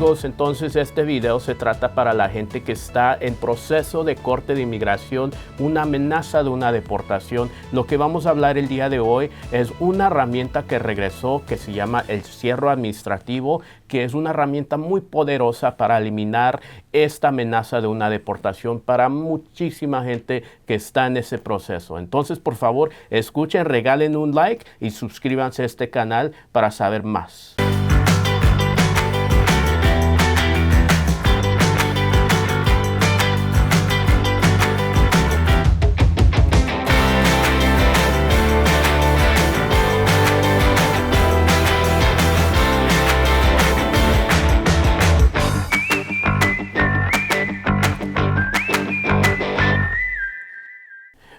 amigos, entonces este video se trata para la gente que está en proceso de corte de inmigración, una amenaza de una deportación. Lo que vamos a hablar el día de hoy es una herramienta que regresó que se llama el cierre administrativo, que es una herramienta muy poderosa para eliminar esta amenaza de una deportación para muchísima gente que está en ese proceso. Entonces, por favor, escuchen, regalen un like y suscríbanse a este canal para saber más.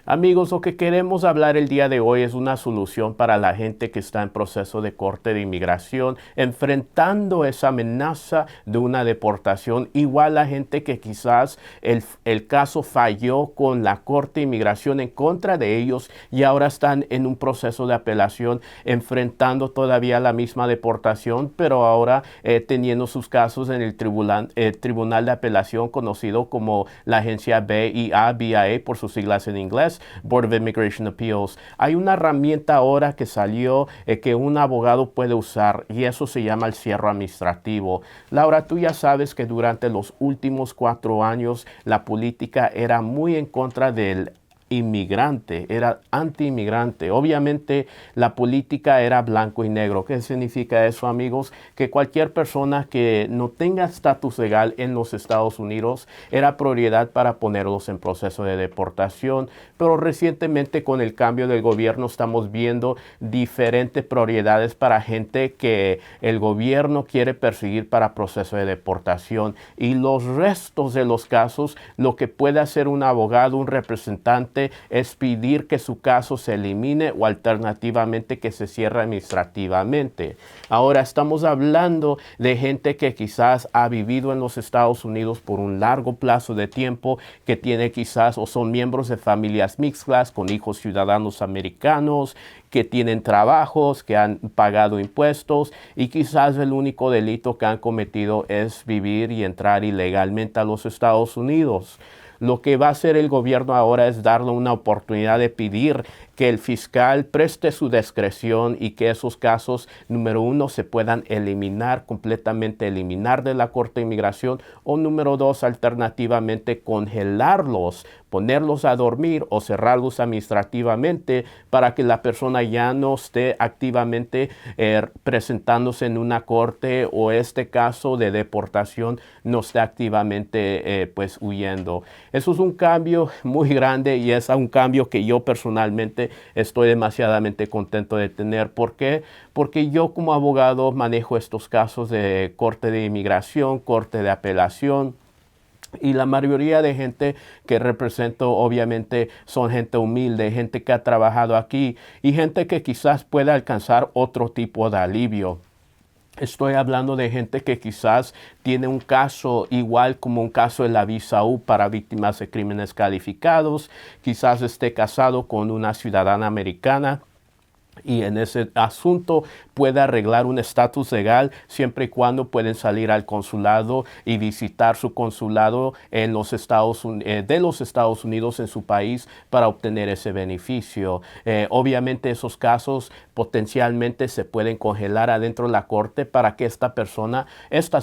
Amigos, lo que queremos hablar el día de hoy es una solución para la gente que está en proceso de corte de inmigración, enfrentando esa amenaza de una deportación. Igual la gente que quizás el caso falló con la corte de inmigración en contra de ellos y ahora están en un proceso de apelación, enfrentando todavía la misma deportación, pero ahora teniendo sus casos en el tribunal de apelación conocido como la agencia BIA por sus siglas en inglés, Board of Immigration Appeals. Hay una herramienta ahora que salió que un abogado puede usar y eso se llama el cierre administrativo. Laura, tú ya sabes que durante los últimos 4 años la política era muy en contra del inmigrante, era anti-inmigrante. Obviamente la política era blanco y negro. ¿Qué significa eso, amigos? Que cualquier persona que no tenga estatus legal en los Estados Unidos era prioridad para ponerlos en proceso de deportación. Pero recientemente con el cambio del gobierno estamos viendo diferentes prioridades para gente que el gobierno quiere perseguir para proceso de deportación. Y los restos de los casos, lo que puede hacer un abogado, un representante, es pedir que su caso se elimine o alternativamente que se cierre administrativamente. Ahora estamos hablando de gente que quizás ha vivido en los Estados Unidos por un largo plazo de tiempo, que tiene quizás o son miembros de familias mixtas con hijos ciudadanos americanos, que tienen trabajos, que han pagado impuestos y quizás el único delito que han cometido es vivir y entrar ilegalmente a los Estados Unidos. Lo que va a hacer el gobierno ahora es darle una oportunidad de pedir que el fiscal preste su discreción y que esos casos, número 1, se puedan eliminar, completamente eliminar de la Corte de Inmigración, o número 2, alternativamente congelarlos, ponerlos a dormir o cerrarlos administrativamente para que la persona ya no esté activamente presentándose en una corte o este caso de deportación no esté activamente pues huyendo. Eso es un cambio muy grande y es un cambio que yo personalmente estoy demasiadamente contento de tener. ¿Por qué? Porque yo como abogado manejo estos casos de corte de inmigración, corte de apelación. Y la mayoría de gente que represento obviamente son gente humilde, gente que ha trabajado aquí y gente que quizás pueda alcanzar otro tipo de alivio. Estoy hablando de gente que quizás tiene un caso igual como un caso de la visa U para víctimas de crímenes calificados, quizás esté casado con una ciudadana americana y en ese asunto puede arreglar un estatus legal siempre y cuando pueden salir al consulado y visitar su consulado en los de los Estados Unidos en su país para obtener ese beneficio. Obviamente esos casos potencialmente se pueden congelar adentro de la corte para que estas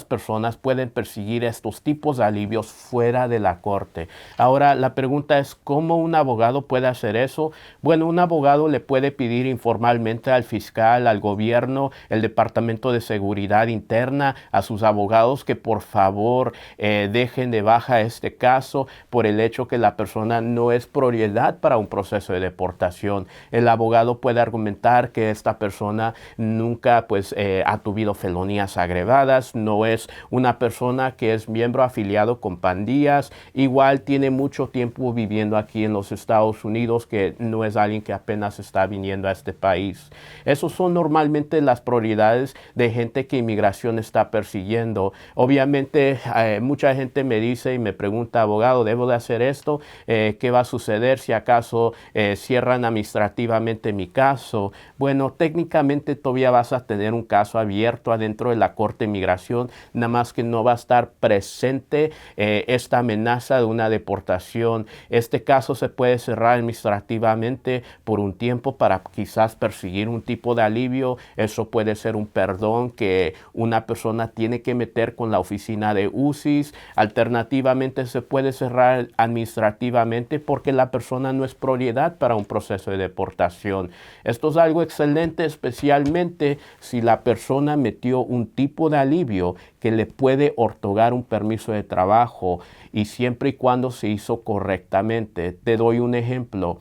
personas pueden perseguir estos tipos de alivios fuera de la corte. Ahora la pregunta es, ¿cómo un abogado puede hacer eso? Bueno, un abogado le puede pedir informalmente al fiscal, al gobierno, el Departamento de Seguridad Interna, a sus abogados que por favor dejen de baja este caso por el hecho que la persona no es prioridad para un proceso de deportación. El abogado puede argumentar que esta persona nunca ha tenido felonías agravadas, no es una persona que es miembro afiliado con pandillas, igual tiene mucho tiempo viviendo aquí en los Estados Unidos, que no es alguien que apenas está viniendo a este país. país. Esos son normalmente las prioridades de gente que inmigración está persiguiendo. Obviamente, mucha gente me dice y me pregunta, abogado, ¿debo de hacer esto? ¿Qué va a suceder si acaso cierran administrativamente mi caso? Bueno, técnicamente todavía vas a tener un caso abierto adentro de la Corte de Inmigración, nada más que no va a estar presente esta amenaza de una deportación. Este caso se puede cerrar administrativamente por un tiempo para quizás perseguir un tipo de alivio. Eso puede ser un perdón que una persona tiene que meter con la oficina de UCIS. Alternativamente se puede cerrar administrativamente porque la persona no es prioridad para un proceso de deportación. Esto es algo excelente, especialmente si la persona metió un tipo de alivio que le puede otorgar un permiso de trabajo y siempre y cuando se hizo correctamente. Te doy un ejemplo.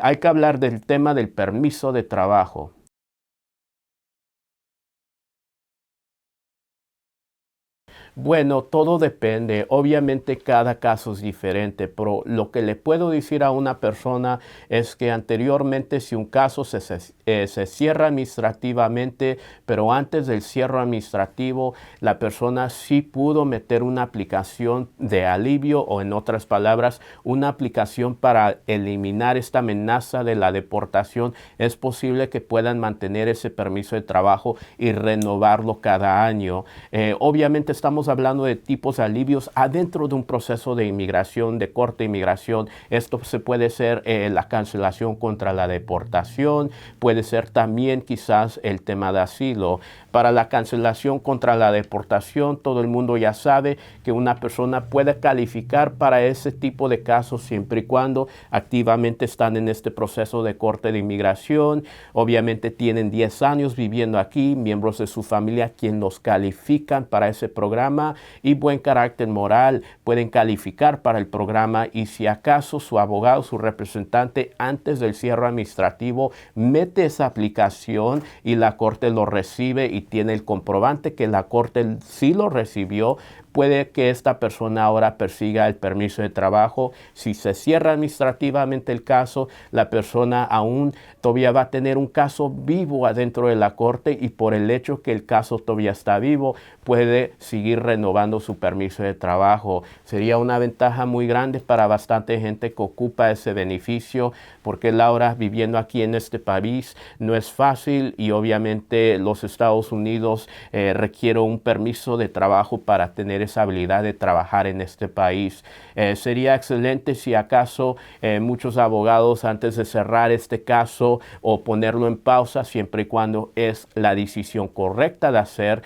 Hay que hablar del tema del permiso de trabajo. Bueno, todo depende. Obviamente cada caso es diferente, pero lo que le puedo decir a una persona es que anteriormente si un caso se cierra administrativamente, pero antes del cierre administrativo, la persona sí pudo meter una aplicación de alivio o en otras palabras, una aplicación para eliminar esta amenaza de la deportación. Es posible que puedan mantener ese permiso de trabajo y renovarlo cada año. Obviamente estamos hablando de tipos de alivios adentro de un proceso de inmigración, de corte de inmigración. Esto se puede ser la cancelación contra la deportación, puede ser también quizás el tema de asilo. Para la cancelación contra la deportación, todo el mundo ya sabe que una persona puede calificar para ese tipo de casos siempre y cuando activamente están en este proceso de corte de inmigración. Obviamente tienen 10 años viviendo aquí, miembros de su familia quien los califican para ese programa y buen carácter moral pueden calificar para el programa y si acaso su abogado, su representante antes del cierre administrativo mete esa aplicación y la corte lo recibe y tiene el comprobante que la corte sí lo recibió, puede que esta persona ahora persiga el permiso de trabajo. Si se cierra administrativamente el caso, la persona aún todavía va a tener un caso vivo adentro de la corte y por el hecho que el caso todavía está vivo, puede seguir renovando su permiso de trabajo. Sería una ventaja muy grande para bastante gente que ocupa ese beneficio porque Laura viviendo aquí en este país no es fácil y obviamente los Estados Unidos requiere un permiso de trabajo para tener esa habilidad de trabajar en este país. Sería excelente si acaso muchos abogados antes de cerrar este caso o ponerlo en pausa, siempre y cuando es la decisión correcta de hacer,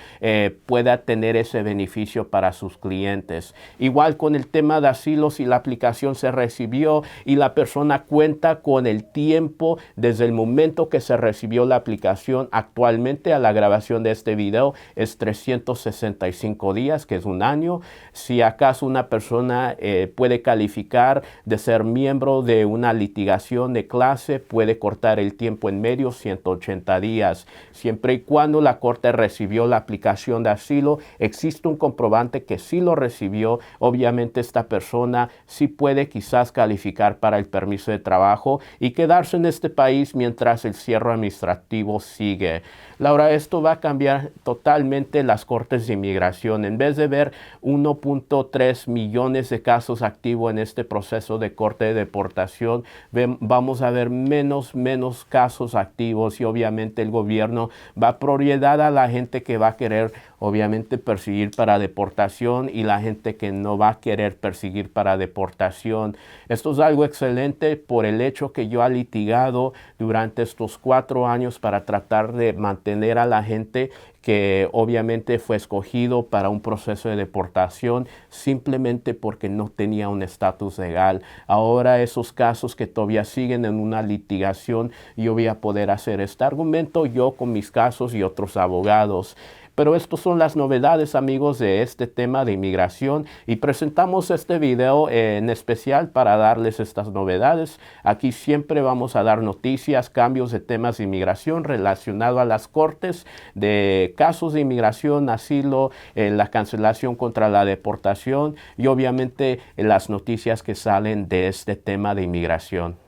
pueda tener ese beneficio para sus clientes. Igual con el tema de asilo, si la aplicación se recibió y la persona cuenta con el tiempo desde el momento que se recibió la aplicación, actualmente a la grabación de este video es 365 días, que es un año. Si acaso una persona puede calificar de ser miembro de una litigación de clase, puede cortar el tiempo en medio 180 días. Siempre y cuando la corte recibió la aplicación de asilo, existe un comprobante que sí lo recibió. Obviamente esta persona sí puede quizás calificar para el permiso de trabajo y quedarse en este país mientras el cierre administrativo sigue. Laura, esto va a cambiar totalmente las cortes de inmigración. En vez de ver 1.3 millones de casos activos en este proceso de corte de deportación, vamos a ver menos casos activos y obviamente el gobierno va a prioridad a la gente que va a querer obviamente perseguir para deportación y la gente que no va a querer perseguir para deportación. Esto es algo excelente por el hecho que yo he litigado durante estos 4 años para tratar de mantener a la gente que obviamente fue escogido para un proceso de deportación simplemente porque no tenía un estatus legal. Ahora esos casos que todavía siguen en una litigación, yo voy a poder hacer este argumento yo con mis casos y otros abogados. Pero estas son las novedades, amigos, de este tema de inmigración y presentamos este video en especial para darles estas novedades. Aquí siempre vamos a dar noticias, cambios de temas de inmigración relacionados a las cortes, de casos de inmigración, asilo, la cancelación contra la deportación y obviamente las noticias que salen de este tema de inmigración.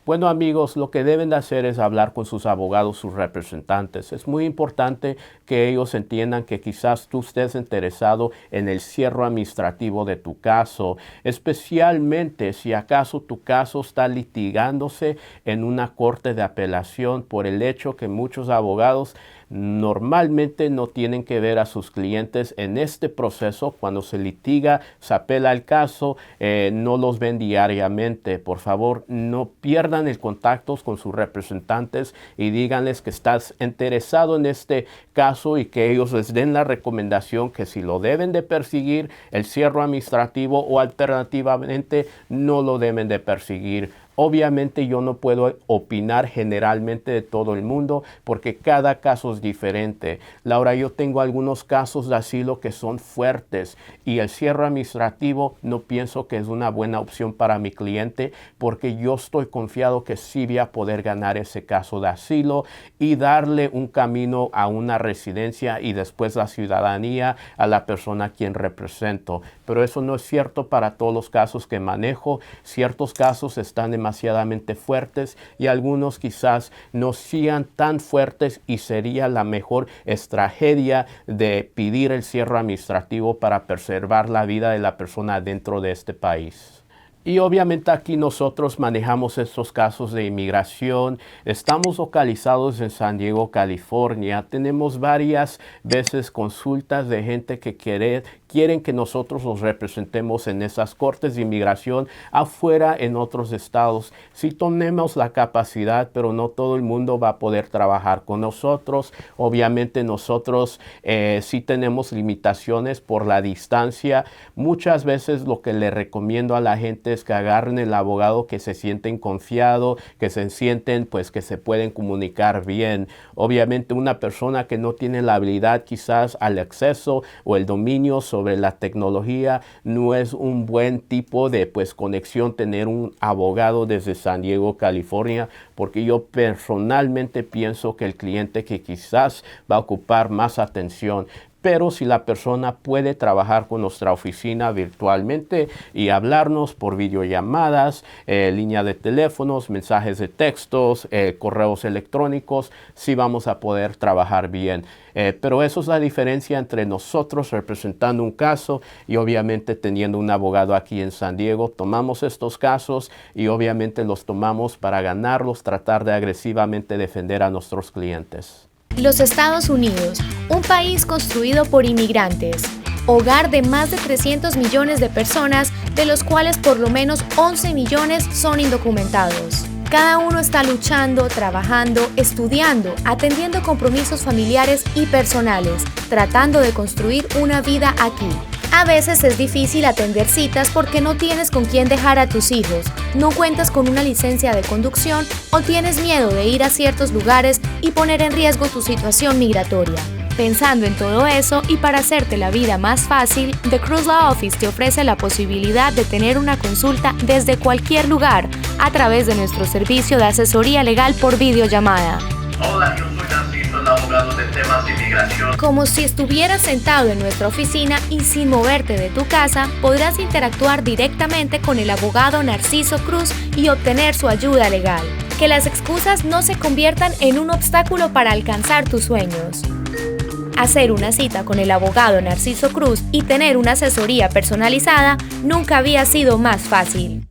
Bueno, amigos, lo que deben de hacer es hablar con sus abogados, sus representantes. Es muy importante que ellos entiendan que quizás tú estés interesado en el cierre administrativo de tu caso, especialmente si acaso tu caso está litigándose en una corte de apelación por el hecho que muchos abogados normalmente no tienen que ver a sus clientes en este proceso. Cuando se litiga, se apela el caso, no los ven diariamente. Por favor, no pierdan el contacto con sus representantes y díganles que estás interesado en este caso y que ellos les den la recomendación que si lo deben de perseguir, el cierre administrativo, o alternativamente no lo deben de perseguir. Obviamente yo no puedo opinar generalmente de todo el mundo porque cada caso es diferente. Laura, yo tengo algunos casos de asilo que son fuertes y el cierre administrativo no pienso que es una buena opción para mi cliente porque yo estoy confiado que sí voy a poder ganar ese caso de asilo y darle un camino a una residencia y después la ciudadanía a la persona a quien represento. Pero eso no es cierto para todos los casos que manejo. Ciertos casos están demasiadamente fuertes y algunos quizás no sean tan fuertes y sería la mejor estrategia de pedir el cierre administrativo para preservar la vida de la persona dentro de este país. Y obviamente aquí nosotros manejamos estos casos de inmigración. Estamos localizados en San Diego, California. Tenemos varias veces consultas de gente que quieren que nosotros los representemos en esas cortes de inmigración afuera en otros estados. Sí tenemos la capacidad, pero no todo el mundo va a poder trabajar con nosotros. Obviamente nosotros sí tenemos limitaciones por la distancia. Muchas veces lo que le recomiendo a la gente es que agarren el abogado que se sienten confiado, que se sienten pues que se pueden comunicar bien. Obviamente una persona que no tiene la habilidad quizás al acceso o el dominio sobre la tecnología no es un buen tipo de pues conexión tener un abogado desde San Diego, California, porque yo personalmente pienso que el cliente que quizás va a ocupar más atención. Pero si la persona puede trabajar con nuestra oficina virtualmente y hablarnos por videollamadas, línea de teléfonos, mensajes de textos, correos electrónicos, sí vamos a poder trabajar bien. Pero eso es la diferencia entre nosotros representando un caso y obviamente teniendo un abogado aquí en San Diego. Tomamos estos casos y obviamente los tomamos para ganarlos, tratar de agresivamente defender a nuestros clientes. Los Estados Unidos, un país construido por inmigrantes, hogar de más de 300 millones de personas, de los cuales por lo menos 11 millones son indocumentados. Cada uno está luchando, trabajando, estudiando, atendiendo compromisos familiares y personales, tratando de construir una vida aquí. A veces es difícil atender citas porque no tienes con quién dejar a tus hijos, no cuentas con una licencia de conducción o tienes miedo de ir a ciertos lugares y poner en riesgo tu situación migratoria. Pensando en todo eso y para hacerte la vida más fácil, The Cruz Law Office te ofrece la posibilidad de tener una consulta desde cualquier lugar a través de nuestro servicio de asesoría legal por videollamada. Hola, yo soy Narciso, el abogado de temas de inmigración. Como si estuvieras sentado en nuestra oficina y sin moverte de tu casa, podrás interactuar directamente con el abogado Narciso Cruz y obtener su ayuda legal. Que las excusas no se conviertan en un obstáculo para alcanzar tus sueños. Hacer una cita con el abogado Narciso Cruz y tener una asesoría personalizada nunca había sido más fácil.